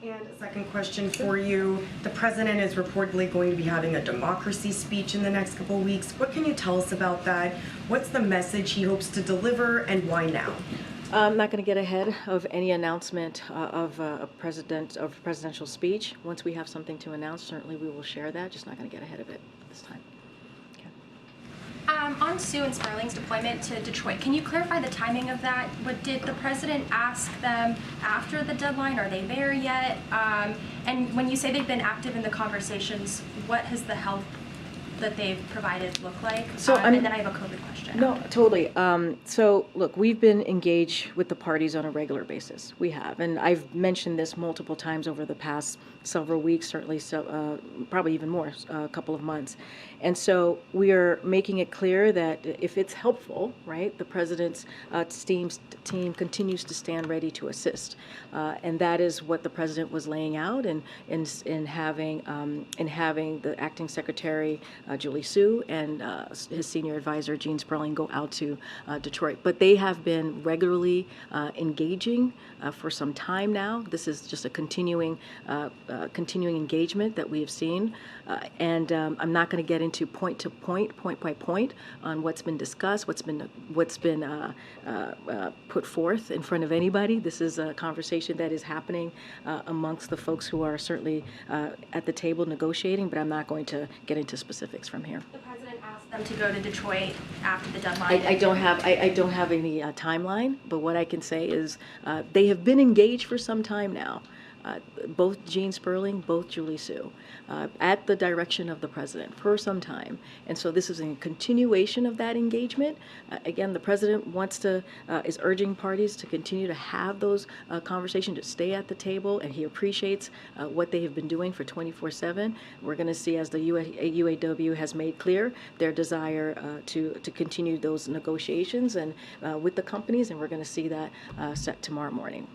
And a second question for you. The president is reportedly going to be having a democracy speech in the next couple of weeks. What can you tell us about that? What's the message he hopes to deliver and why now?
I'm not going to get ahead of any announcement of a presidential speech. Once we have something to announce, certainly we will share that. Just not going to get ahead of it this time.
On Hsu and Sperling's deployment to Detroit, can you clarify the timing of that? Did the president ask them after the deadline? Are they there yet? And when you say they've been active in the conversations, what has the help that they've provided look like?
So
and then I have a COVID question.
No, totally. So look, we've been engaged with the parties on a regular basis. We have, and I've mentioned this multiple times over the past several weeks, certainly, probably even more, a couple of months. And so we are making it clear that if it's helpful, right, the president's team continues to stand ready to assist, and that is what the president was laying out in having the acting secretary Julie Hsu and his senior advisor Jean Sperling go out to Detroit. But they have been regularly engaging for some time now. This is just a continuing engagement that we have seen, and I'm not going to get into point by point on what's been discussed, what's been put forth in front of anybody. This is a conversation that is happening amongst the folks who are certainly at the table negotiating, but I'm not going to get into specifics from here.
The president asked them to go to Detroit after the deadline.
I don't have any timeline, but what I can say is they have been engaged for some time now. Both Jean Sperling, both Julie Hsu, at the direction of the president for some time. And so this is a continuation of that engagement. Again, the president is urging parties to continue to have those conversations, to stay at the table, and he appreciates what they have been doing for 24/7. We're going to see, as the UAW has made clear, their desire to continue those negotiations and with the companies, and we're going to see that set tomorrow morning.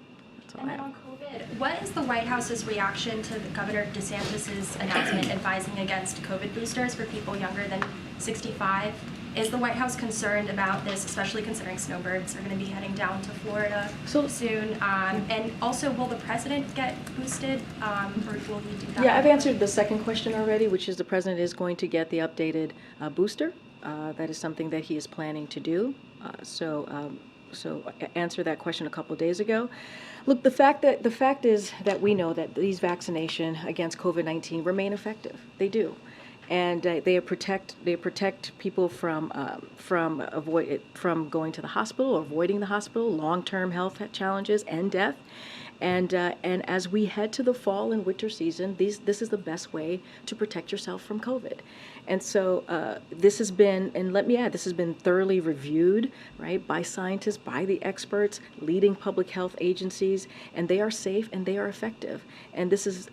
And then on COVID, what is the White House's reaction to Governor DeSantis' announcement advising against COVID boosters for people younger than 65? Is the White House concerned about this, especially considering snowbirds are going to be heading down to Florida soon? And also, will the president get boosted, or will he do that?
Yeah, I've answered the second question already, which is the president is going to get the updated booster. That is something that he is planning to do. So I answered that question a couple of days ago. Look, the fact is that we know that these vaccinations against COVID-19 remain effective. They do, and they protect people from going to the hospital or avoiding the hospital, long-term health challenges, and death. And as we head to the fall and winter season, this is the best way to protect yourself from COVID. And so this has been, and let me add, this has been thoroughly reviewed, right, by scientists, by the experts, leading public health agencies, and they are safe and they are effective. And this is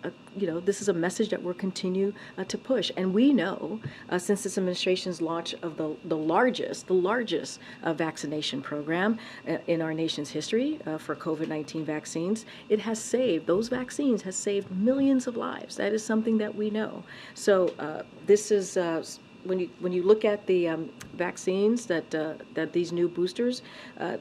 a message that we'll continue to push. And we know since this administration's launch of the largest vaccination program in our nation's history for COVID-19 vaccines, it has saved, those vaccines has saved millions of lives. That is something that we know. So this is, when you look at the vaccines that these new boosters,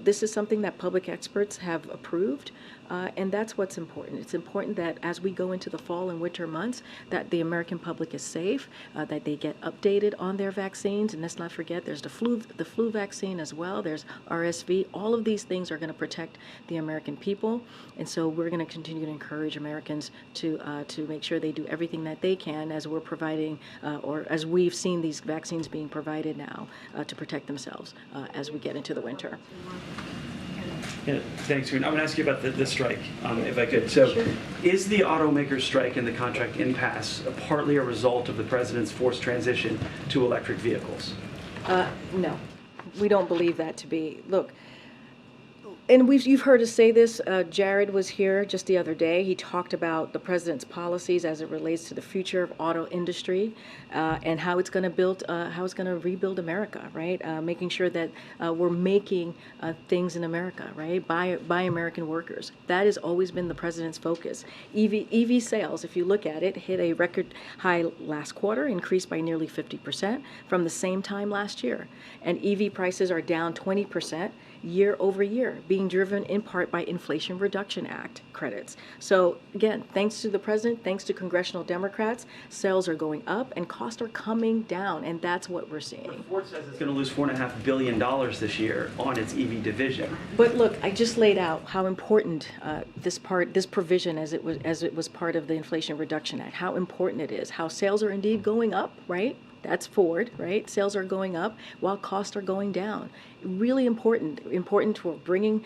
this is something that public experts have approved. And that's what's important. It's important that as we go into the fall and winter months, that the American public is safe, that they get updated on their vaccines. And let's not forget, there's the flu vaccine as well. There's RSV. All of these things are going to protect the American people. And so we're going to continue to encourage Americans to make sure they do everything that they can as we're providing, or as we've seen these vaccines being provided now to protect themselves as we get into the winter.
Yeah, thanks, Karine. I want to ask you about the strike, if I could. So, is the automaker strike and the contract impasse partly a result of the president's forced transition to electric vehicles?
No, we don't believe that to be. Look, and you've heard us say this. Jared was here just the other day. He talked about the president's policies as it relates to the future of auto industry and how it's going to rebuild America, right? Making sure that we're making things in America, right, by American workers. That has always been the president's focus. EV sales, if you look at it, hit a record high last quarter, increased by nearly 50% from the same time last year, and EV prices are down 20%. Year over year, being driven in part by Inflation Reduction Act credits. So again, thanks to the president, thanks to congressional Democrats, sales are going up and costs are coming down, and that's what we're seeing.
Ford says it's going to lose $4.5 billion this year on its EV division.
But look, I just laid out how important this provision, as it was part of the Inflation Reduction Act, how important it is, how sales are indeed going up, right? That's Ford, right? Sales are going up while costs are going down. Really important for bringing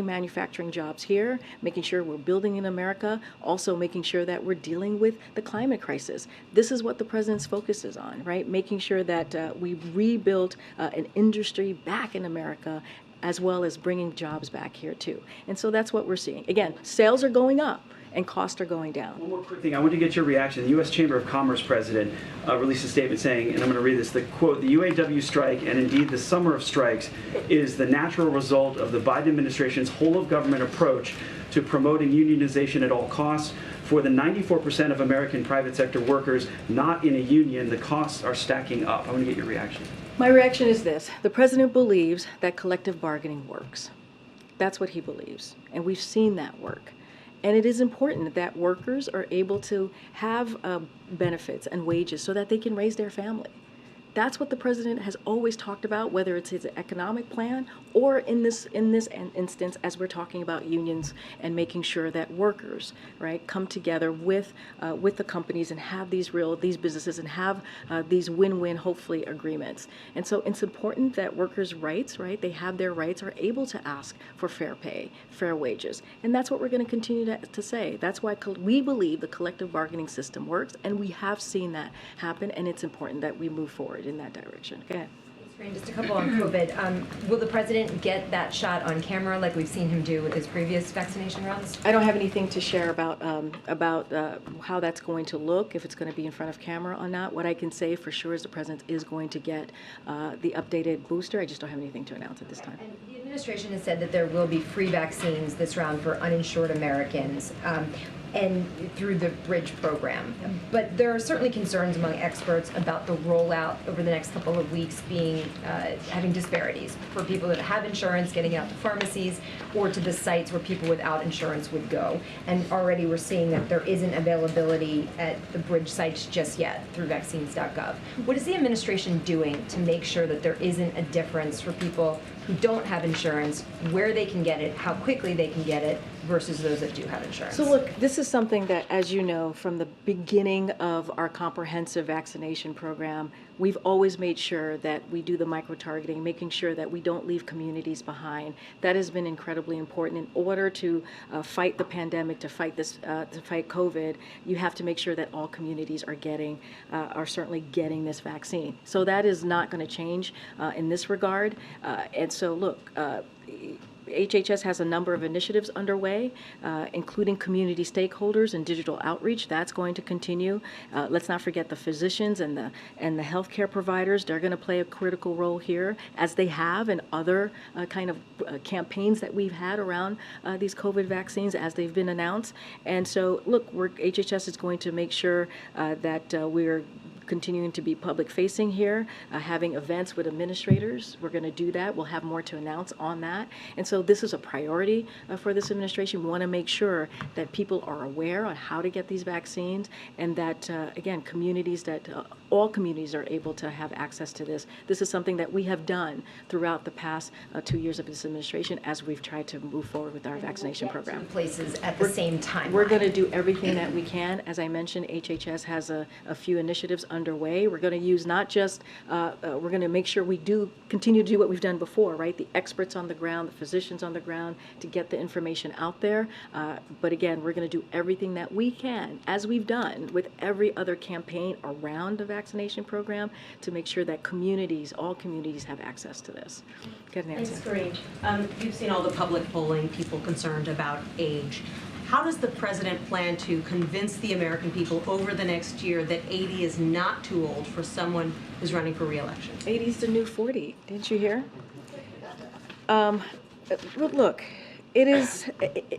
manufacturing jobs here, making sure we're building in America, also making sure that we're dealing with the climate crisis. This is what the president's focus is on, right? Making sure that we rebuild an industry back in America, as well as bringing jobs back here too. And so that's what we're seeing. Again, sales are going up and costs are going down.
One more quick thing. I want to get your reaction. The U.S. Chamber of Commerce president released a statement saying, and I'm going to read this, the quote, the UAW strike, and indeed the summer of strikes, is the natural result of the Biden administration's whole-of-government approach to promoting unionization at all costs. For the 94% of American private sector workers not in a union, the costs are stacking up. I want to get your reaction.
My reaction is this. The president believes that collective bargaining works. That's what he believes, and we've seen that work. And it is important that workers are able to have benefits and wages so that they can raise their family. That's what the president has always talked about, whether it's his economic plan or in this instance, as we're talking about unions and making sure that workers, right, come together with the companies and have these businesses and have these win-win, hopefully, agreements. And so it's important that workers' rights, right, they have their rights, are able to ask for fair pay, fair wages. And that's what we're going to continue to say. That's why we believe the collective bargaining system works, and we have seen that happen, and it's important that we move forward in that direction. Go ahead.
Just a couple on COVID. Will the president get that shot on camera like we've seen him do with his previous vaccination rounds?
I don't have anything to share about how that's going to look, if it's going to be in front of camera or not. What I can say for sure is the president is going to get the updated booster. I just don't have anything to announce at this time.
And the administration has said that there will be free vaccines this round for uninsured Americans. And through the Bridge program. But there are certainly concerns among experts about the rollout over the next couple of weeks having disparities for people that have insurance getting out to pharmacies or to the sites where people without insurance would go. And already we're seeing that there isn't availability at the Bridge sites just yet through vaccines.gov. What is the administration doing to make sure that there isn't a difference for people who don't have insurance, where they can get it, how quickly they can get it, versus those that do have insurance?
So look, this is something that, as you know, from the beginning of our comprehensive vaccination program, we've always made sure that we do the micro-targeting, making sure that we don't leave communities behind. That has been incredibly important. In order to fight the pandemic, to fight COVID, you have to make sure that all communities are certainly getting this vaccine. So that is not going to change in this regard. And so look, HHS has a number of initiatives underway, including community stakeholders and digital outreach. That's going to continue. Let's not forget the physicians and the healthcare providers. They're going to play a critical role here, as they have in other kind of campaigns that we've had around these COVID vaccines as they've been announced. And so, look, HHS is going to make sure that we're continuing to be public-facing here, having events with administrators. We're going to do that. We'll have more to announce on that. And so this is a priority for this administration. We want to make sure that people are aware on how to get these vaccines, and that, again, all communities are able to have access to this. This is something that we have done throughout the past 2 years of this administration as we've tried to move forward with our vaccination program.
Places at the same time.
We're going to do everything that we can. As I mentioned, HHS has a few initiatives underway. We're going to use not just, we're going to make sure we do continue to do what we've done before, right? The experts on the ground, the physicians on the ground, to get the information out there. But again, we're going to do everything that we can, as we've done with every other campaign around the vaccination program, to make sure that all communities have access to this. Get an answer.
Thanks, Karine. You've seen all the public polling, people concerned about age. How does the president plan to convince the American people over the next year that 80 is not too old for someone who's running for re-election?
80 is the new 40. Didn't you hear? Look, it is.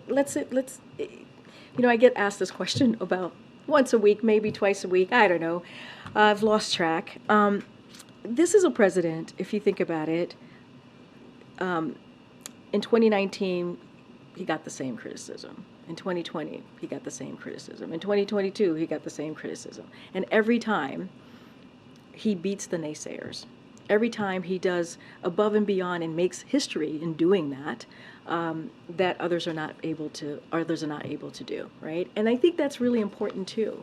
Let's. I get asked this question about once a week, maybe twice a week. I don't know. I've lost track. This is a president, if you think about it. In 2019, he got the same criticism. In 2020, he got the same criticism. In 2022, he got the same criticism. And every time, he beats the naysayers. Every time he does above and beyond and makes history in doing that, that others are not able to do, right? And I think that's really important too.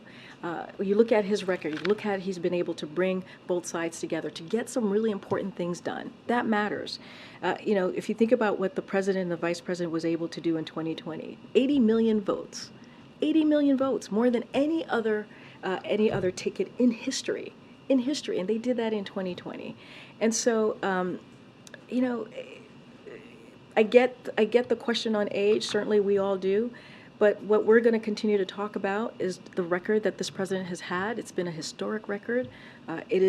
You look at his record, you look at he's been able to bring both sides together to get some really important things done. That matters. If you think about what the president and the vice president was able to do in 2020, 80 million votes, 80 million votes, more than any other ticket in history, and they did that in 2020. And so, I get the question on age. Certainly, we all do. But what we're going to continue to talk about is the record that this president has had. It's been a historic record. It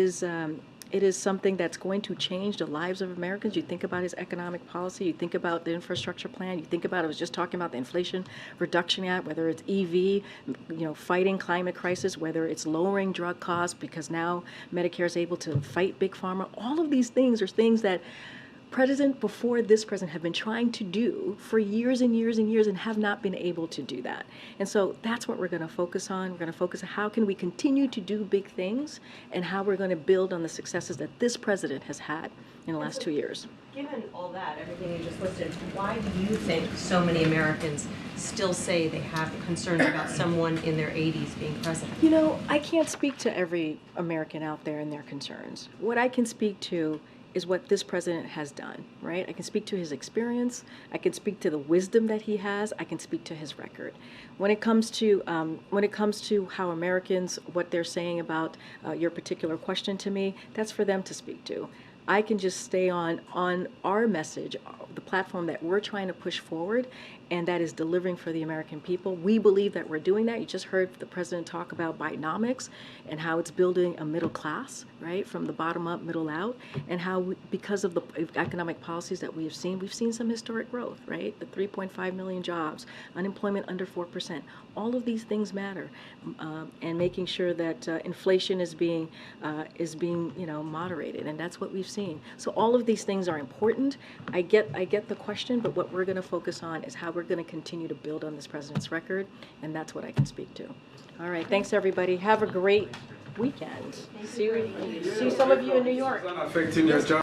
is something that's going to change the lives of Americans. You think about his economic policy, you think about the infrastructure plan, you think about, I was just talking about the Inflation Reduction Act, whether it's EV, fighting climate crisis, whether it's lowering drug costs because now Medicare is able to fight Big Pharma. All of these things are things that president before this president have been trying to do for years and years and years and have not been able to do that. And so that's what we're going to focus on. We're going to focus on how can we continue to do big things and how we're going to build on the successes that this president has had in the last 2 years.
Given all that, everything you just listed, why do you think so many Americans still say they have concerns about someone in their 80s being president?
I can't speak to every American out there and their concerns. What I can speak to is what this president has done, right? I can speak to his experience. I can speak to the wisdom that he has. I can speak to his record. When it comes to how Americans, what they're saying about your particular question to me, that's for them to speak to. I can just stay on our message, the platform that we're trying to push forward, and that is delivering for the American people. We believe that we're doing that. You just heard the president talk about Bidenomics and how it's building a middle class, right, from the bottom up, middle out, and how because of the economic policies that we've seen some historic growth, right? The 3.5 million jobs, unemployment under 4%. All of these things matter, and making sure that inflation is being moderated, and that's what we've seen. So all of these things are important. I get the question, but what we're going to focus on is how we're going to continue to build on this president's record, and that's what I can speak to. All right, thanks everybody. Have a great weekend. See some of you in New York.
Affecting your job.